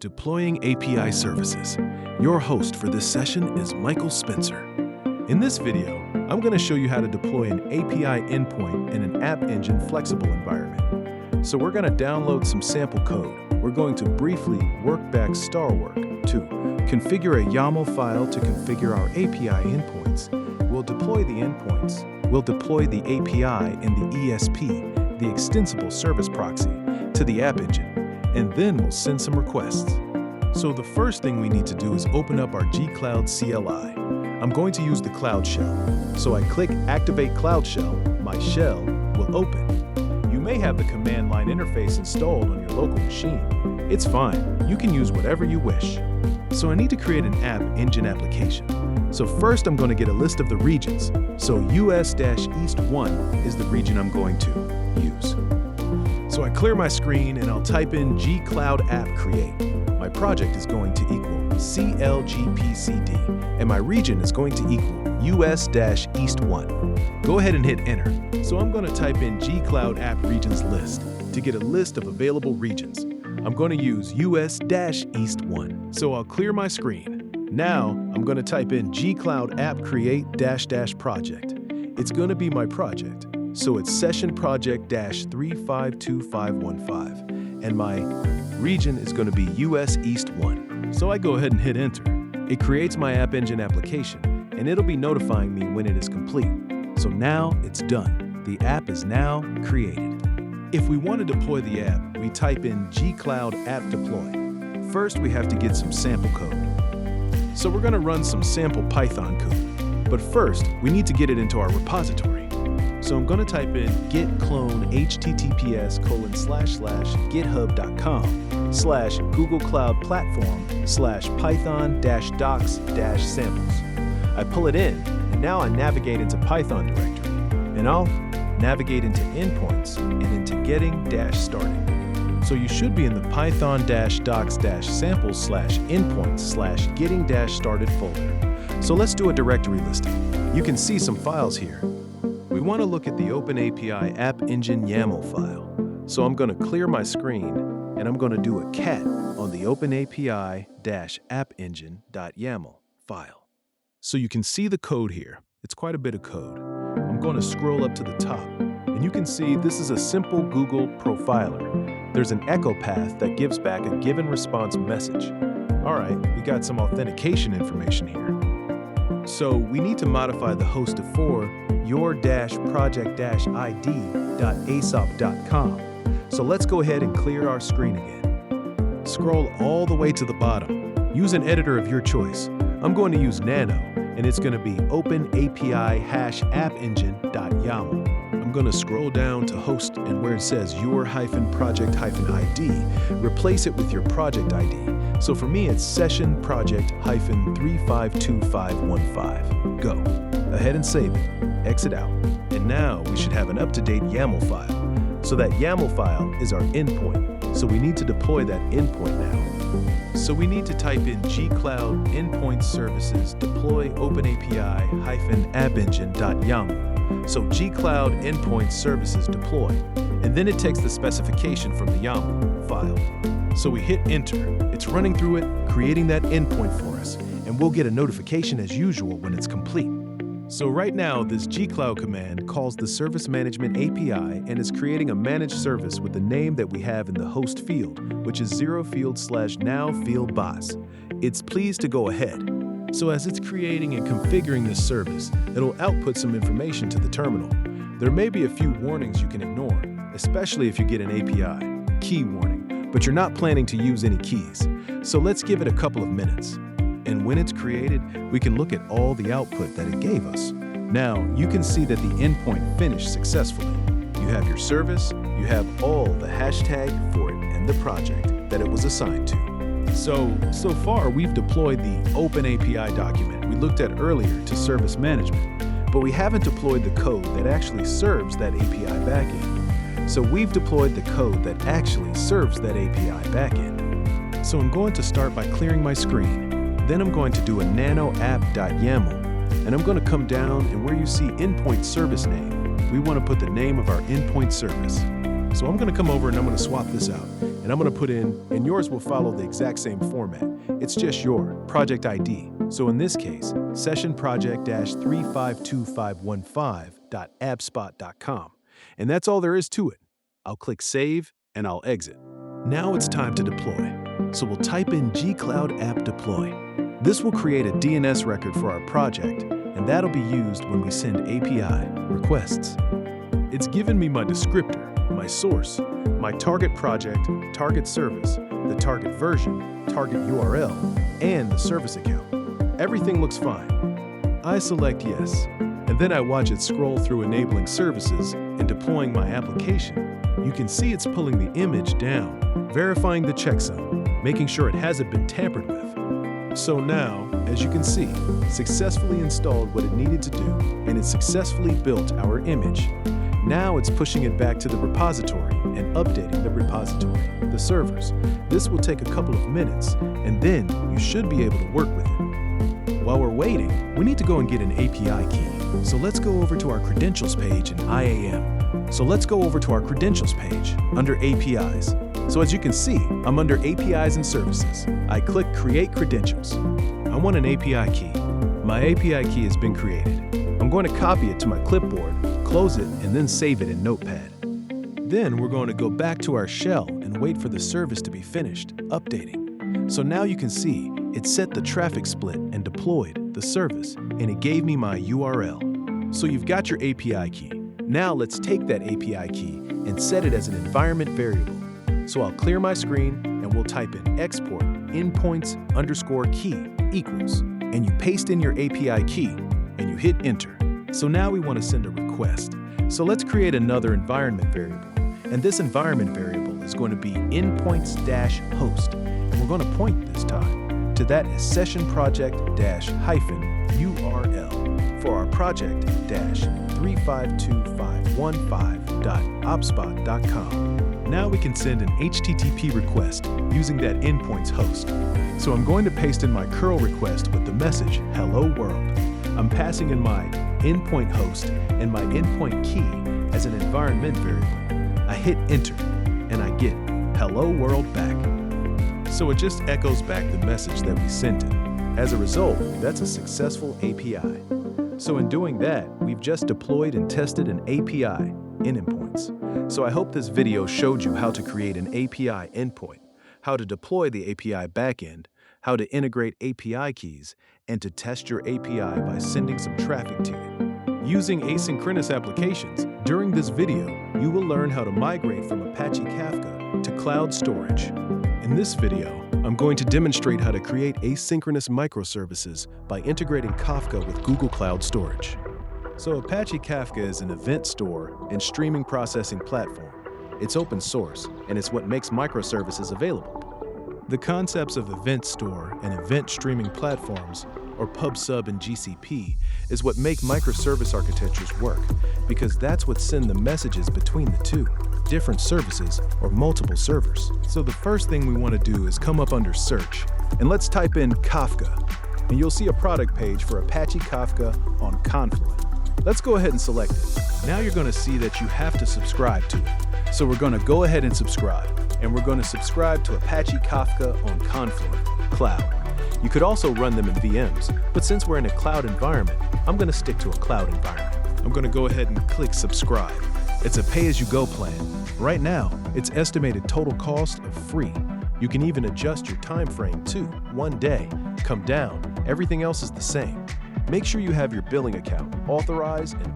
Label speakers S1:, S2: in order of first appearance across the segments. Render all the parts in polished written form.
S1: Deploying API Services. Your host for this session is Michael Spencer. In this video, I'm going to show you how to deploy an API endpoint in an App Engine flexible environment. So we're going to download some sample code. We're going to briefly work back star work to configure a YAML file to configure our API endpoints. We'll deploy the endpoints. We'll deploy the API in the ESP, the extensible service proxy, to the App Engine, and then we'll send some requests. So the first thing we need to do is open up our gcloud CLI. I'm going to use the Cloud Shell. So I click Activate Cloud Shell. My shell will open. You may have the command line interface installed on your local machine. It's fine. You can use whatever you wish. So I need to create an App Engine application. So first I'm going to get a list of the regions. So US-East 1 is the region I'm going to use. So I clear my screen and I'll type in gcloud app create. My project is going to equal CLGPCD and my region is going to equal US-East 1. Go ahead and hit enter. So I'm going to type in gcloud app regions list to get a list of available regions. I'm going to use US-East 1. So I'll clear my screen. Now I'm going to type in gcloud app create -- project. It's going to be my project. So it's session project -352515, and my region is going to be US East 1. So I go ahead and hit enter. It creates my App Engine application, and it'll be notifying me when it is complete. So now it's done. The app is now created. If we want to deploy the app, we type in gcloud app deploy. First, we have to get some sample code. So we're going to run some sample Python code. But first, we need to get it into our repository. So I'm going to type in git clone https://github.com/Google Cloud Platform/python-docs-samples. I pull it in, and now I navigate into Python directory, and I'll navigate into endpoints and into getting-started. So you should be in the python-docs-samples/endpoints/getting-started folder. So let's do a directory listing. You can see some files here. We want to look at the OpenAPI App Engine YAML file. So I'm going to clear my screen, and I'm going to do a cat on the OpenAPI-appengine.yaml file. So you can see the code here. It's quite a bit of code. I'm going to scroll up to the top, and you can see this is a simple Google profiler. There's an echo path that gives back a given response message. All right, we got some authentication information here. So we need to modify the host to for your-project-id.asop.com. So let's go ahead and clear our screen again. Scroll all the way to the bottom. Use an editor of your choice. I'm going to use Nano, and it's going to be OpenAPI-appengine.yaml. I'm going to scroll down to host, and where it says your-project-id, replace it with your project ID. So for me, it's session project-352515. Go. Ahead and save it. Exit out. And now we should have an up-to-date YAML file. So that YAML file is our endpoint. So we need to deploy that endpoint now. So we need to type in gcloud endpoint services deploy OpenAPI-appengine.yaml. So gcloud endpoint services deploy. And then it takes the specification from the YAML file. So we hit enter. It's running through it, creating that endpoint for us, and we'll get a notification as usual when it's complete. So right now, this gcloud command calls the Service Management API and is creating a managed service with the name that we have in the host field, which is 0field/now-field-boss. It's pleased to go ahead. So as it's creating and configuring this service, it'll output some information to the terminal. There may be a few warnings you can ignore, especially if you get an API key warning, but you're not planning to use any keys. So let's give it a couple of minutes. And when it's created, we can look at all the output that it gave us. Now, you can see that the endpoint finished successfully. You have your service, you have all the hashtag for it and the project that it was assigned to. So far, we've deployed the OpenAPI document we looked at earlier to service management, but we haven't deployed the code that actually serves that API backend. So we've deployed the code that actually serves that API backend. So I'm going to start by clearing my screen. Then I'm going to do a nano app.yaml, and I'm going to come down, and where you see endpoint service name, we want to put the name of our endpoint service. So I'm going to come over and I'm going to swap this out. And I'm going to put in, and yours will follow the exact same format. It's just your project ID. So in this case, session project-352515.appspot.com. And that's all there is to it. I'll click Save and I'll exit. Now it's time to deploy. So we'll type in gcloud app deploy. This will create a DNS record for our project, and that'll be used when we send API requests. It's given me my descriptor, my source, my target project, target service, the target version, target URL, and the service account. Everything looks fine. I select yes, and then I watch it scroll through enabling services and deploying my application. You can see it's pulling the image down, verifying the checksum, making sure it hasn't been tampered with. So now, as you can see, successfully installed what it needed to do, and it successfully built our image. Now it's pushing it back to the repository and updating the repository, the servers. This will take a couple of minutes, and then you should be able to work with it. While we're waiting, we need to go and get an API key. So let's go over to our credentials page in IAM. So let's go over to our credentials page under APIs. So as you can see, I'm under APIs and services. I click Create Credentials. I want an API key. My API key has been created. I'm going to copy it to my clipboard, close it, and then save it in Notepad. Then we're going to go back to our shell and wait for the service to be finished updating. So now you can see it set the traffic split and deployed the service, and it gave me my URL. So you've got your API key. Now let's take that API key and set it as an environment variable. So I'll clear my screen and we'll type in export endpoints_key equals, and you paste in your API key and you hit enter. So now we want to send a request. So let's create another environment variable. And this environment variable is going to be endpoints-host. And we're going to point this time to that as session project-URL for our project-3521515.appspot.com. Now we can send an HTTP request using that endpoints host. So I'm going to paste in my curl request with the message, hello world. I'm passing in my endpoint host and my endpoint key as an environment variable. I hit enter and I get hello world back. So it just echoes back the message that we sent it. As a result, that's a successful API. So in doing that, we've just deployed and tested an API in endpoints. So I hope this video showed you how to create an API endpoint, how to deploy the API backend, how to integrate API keys, and to test your API by sending some traffic to it. Using asynchronous applications, during this video, you will learn how to migrate from Apache Kafka to cloud storage. In this video, I'm going to demonstrate how to create asynchronous microservices by integrating Kafka with Google Cloud Storage. So Apache Kafka is an event store and streaming processing platform. It's open source, and it's what makes microservices available. The concepts of event store and event streaming platforms, or PubSub and GCP, is what make microservice architectures work, because that's what send the messages between the two, different services or multiple servers. So the first thing we want to do is come up under search, and let's type in Kafka, and you'll see a product page for Apache Kafka on Confluent. Let's go ahead and select it. Now you're going to see that you have to subscribe to it. So we're going to go ahead and subscribe, and we're going to subscribe to Apache Kafka on Confluent Cloud. You could also run them in VMs, but since we're in a cloud environment, I'm going to stick to a cloud environment. I'm going to go ahead and click subscribe. It's a pay-as-you-go plan. Right now, it's estimated total cost of free. You can even adjust your time frame to 1 day, come down, everything else is the same. Make sure you have your billing account, authorize, and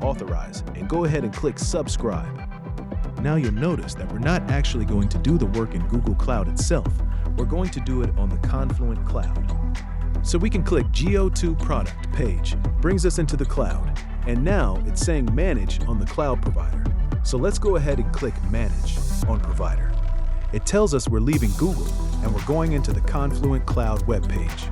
S1: go ahead and click subscribe. Now you'll notice that we're not actually going to do the work in Google Cloud itself. We're going to do it on the Confluent Cloud. So we can click GO2 product page, brings us into the cloud, and now it's saying manage on the cloud provider. So let's go ahead and click manage on provider. It tells us we're leaving Google and we're going into the Confluent Cloud webpage.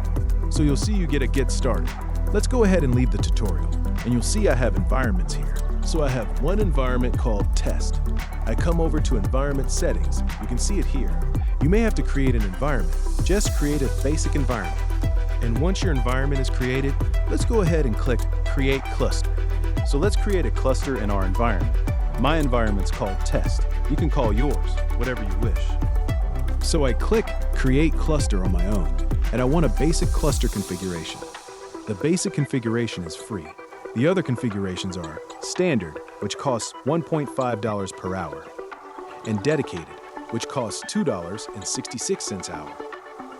S1: So you'll see you get a get started. Let's go ahead and leave the tutorial, and you'll see I have environments here. So I have one environment called test. I come over to environment settings. You can see it here. You may have to create an environment. Just create a basic environment. And once your environment is created, let's go ahead and click create cluster. So let's create a cluster in our environment. My environment's called test. You can call yours, whatever you wish. So I click Create Cluster on my own, and I want a basic cluster configuration. The basic configuration is free. The other configurations are Standard, which costs $1.5 per hour, and Dedicated, which costs $2.66 an hour.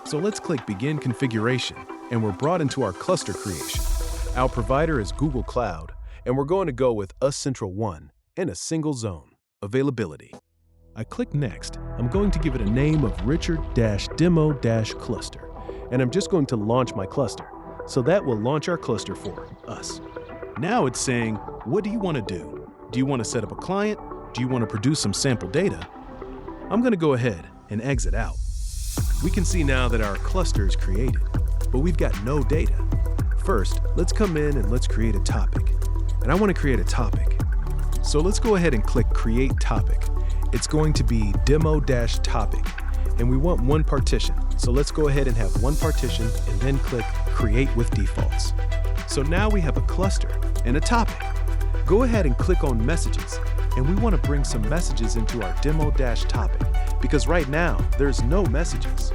S1: So let's click Begin Configuration, and we're brought into our cluster creation. Our provider is Google Cloud, and we're going to go with Asynchronous and a single zone. Availability. I click Next. I'm going to give it a name of Richard-Demo-Cluster, and I'm just going to launch my cluster. So that will launch our cluster for us. Now it's saying, what do you want to do? Do you want to set up a client? Do you want to produce some sample data? I'm going to go ahead and exit out. We can see now that our cluster is created, but we've got no data. First, let's come in and let's create a topic. And I want to create a topic. So let's go ahead and click Create Topic. It's going to be demo-topic, and we want one partition. So let's go ahead and have one partition and then click Create with Defaults. So now we have a cluster and a topic. Go ahead and click on Messages, and we want to bring some messages into our demo-topic because right now there's no messages.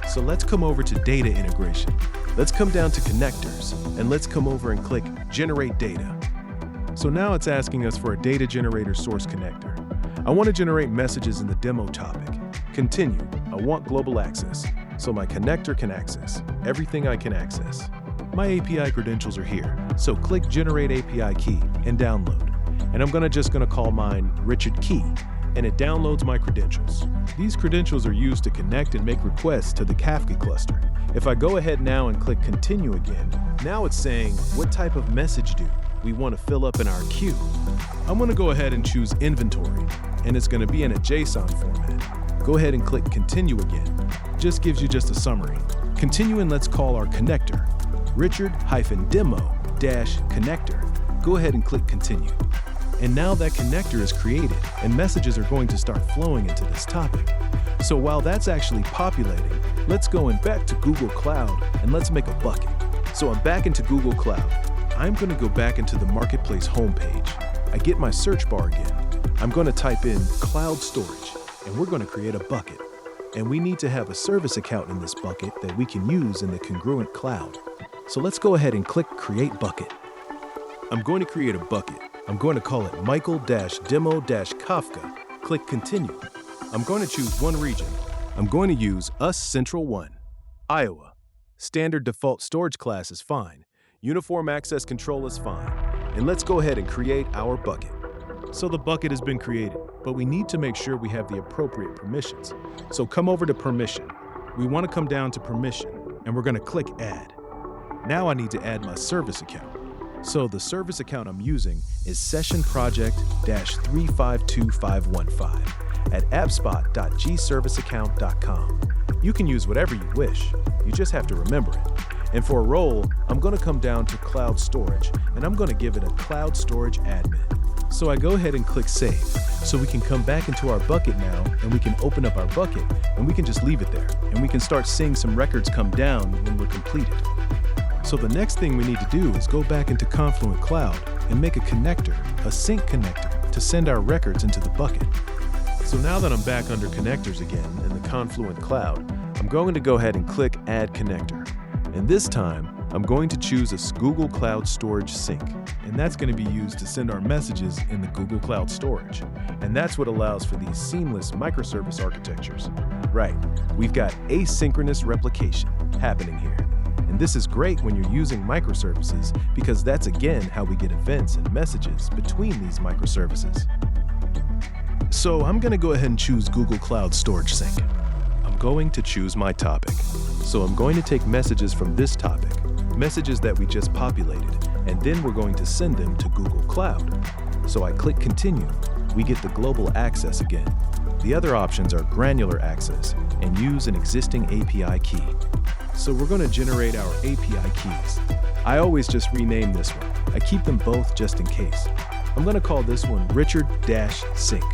S1: So let's come over to Data Integration. Let's come down to Connectors, and let's come over and click Generate Data. So now it's asking us for a data generator source connector. I want to generate messages in the demo topic. Continue. I want global access, so my connector can access everything I can access. My API credentials are here, so click Generate API Key and download. And I'm just going to call mine Richard Key, and it downloads my credentials. These credentials are used to connect and make requests to the Kafka cluster. If I go ahead now and click Continue again, now it's saying, what type of message do we want to fill up in our queue? I'm going to go ahead and choose Inventory, and it's going to be in a JSON format. Go ahead and click Continue again. Just gives you just a summary. Continue, and let's call our connector Richard-Demo-Connector. Go ahead and click Continue. And now that connector is created, and messages are going to start flowing into this topic. So while that's actually populating, let's go back to Google Cloud and let's make a bucket. So I'm back into Google Cloud. I'm going to go back into the Marketplace homepage. I get my search bar again. I'm going to type in Cloud Storage, and we're going to create a bucket. And we need to have a service account in this bucket that we can use in the congruent cloud. So let's go ahead and click Create Bucket. I'm going to create a bucket. I'm going to call it Michael-Demo-Kafka. Click Continue. I'm going to choose one region. I'm going to use US Central 1, Iowa. Standard default storage class is fine. Uniform access control is fine. And let's go ahead and create our bucket. So the bucket has been created, but we need to make sure we have the appropriate permissions. So come over to Permission. We want to come down to Permission, and we're going to click Add. Now I need to add my service account. So the service account I'm using is sessionproject-352515 at appspot.gserviceaccount.com. You can use whatever you wish. You just have to remember it. And for a role, I'm going to come down to Cloud Storage, and I'm going to give it a Cloud Storage Admin. So I go ahead and click Save, so we can come back into our bucket now, and we can open up our bucket, and we can just leave it there, and we can start seeing some records come down when we're completed. So the next thing we need to do is go back into Confluent Cloud and make a connector, a sync connector, to send our records into the bucket. So now that I'm back under connectors again in the Confluent Cloud, I'm going to go ahead and click Add Connector. And this time, I'm going to choose a Google Cloud Storage Sync. And that's going to be used to send our messages in the Google Cloud Storage. And that's what allows for these seamless microservice architectures. Right, we've got asynchronous replication happening here. And this is great when you're using microservices because that's again how we get events and messages between these microservices. So I'm going to go ahead and choose Google Cloud Storage Sync. I'm going to choose my topic. So I'm going to take messages from this topic, messages that we just populated, and then we're going to send them to Google Cloud. So I click Continue. We get the global access again. The other options are granular access and use an existing API key. So we're going to generate our API keys. I always just rename this one. I keep them both just in case. I'm going to call this one Richard-Sync.